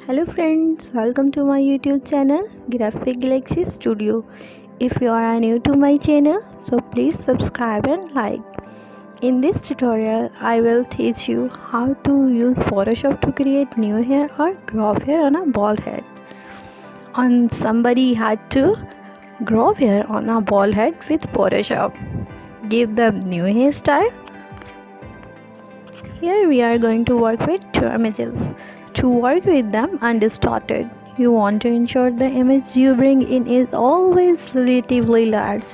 Hello friends, welcome to my YouTube channel Graphic Galaxy Studio. If you are new to my channel, so please subscribe and like. In this tutorial, I will teach you how to use Photoshop to create new hair or crop hair on a bald head. Somebody had to grow hair on a bald head with Photoshop. Give them new hairstyle. Here we are going to work with two images. To work with them undistorted, you want to ensure the image you bring in is always relatively large.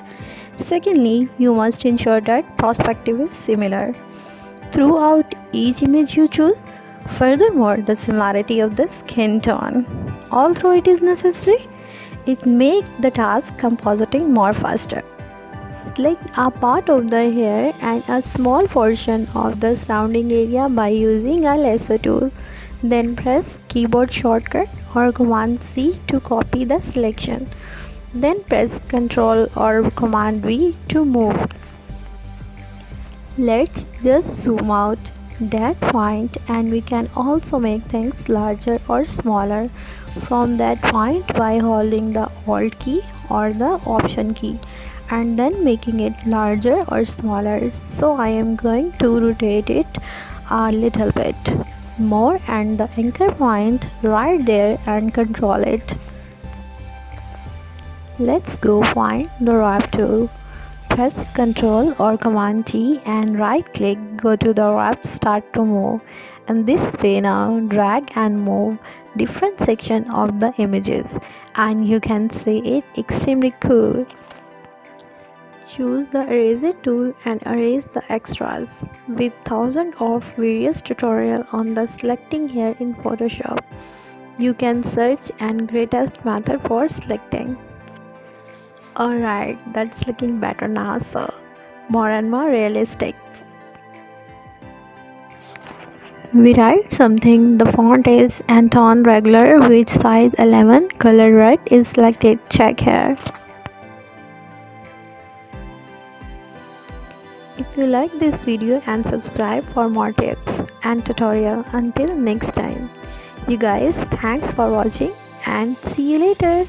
Secondly, you must ensure that perspective is similar throughout each image you choose. Furthermore, the similarity of the skin tone, although it is necessary, it makes the task compositing more faster. Select a part of the hair and a small portion of the surrounding area by using a lasso tool. Then press keyboard shortcut or Command C to copy the selection. Then press Ctrl or Command V to move. Let's just zoom out that point, and we can also make things larger or smaller from that point by holding the Alt key or the Option key and then making it larger or smaller. So I am going to rotate it a little bit more and the anchor point right there and control it. Let's go find the wrap tool. Press Ctrl or Command T and right click, go to the wrap, start to move. And this way now drag and move different section of the images, and you can see it extremely cool. Choose the eraser tool and erase the extras. With thousands of various tutorials on the selecting hair in Photoshop, you can search and greatest method for selecting. Alright, that's looking better now, so more and more realistic. We write something, the font is and tone regular, which size 11, color red is selected, check here. If you like this video and subscribe for more tips and tutorial. Until next time, you guys, thanks for watching and see you later.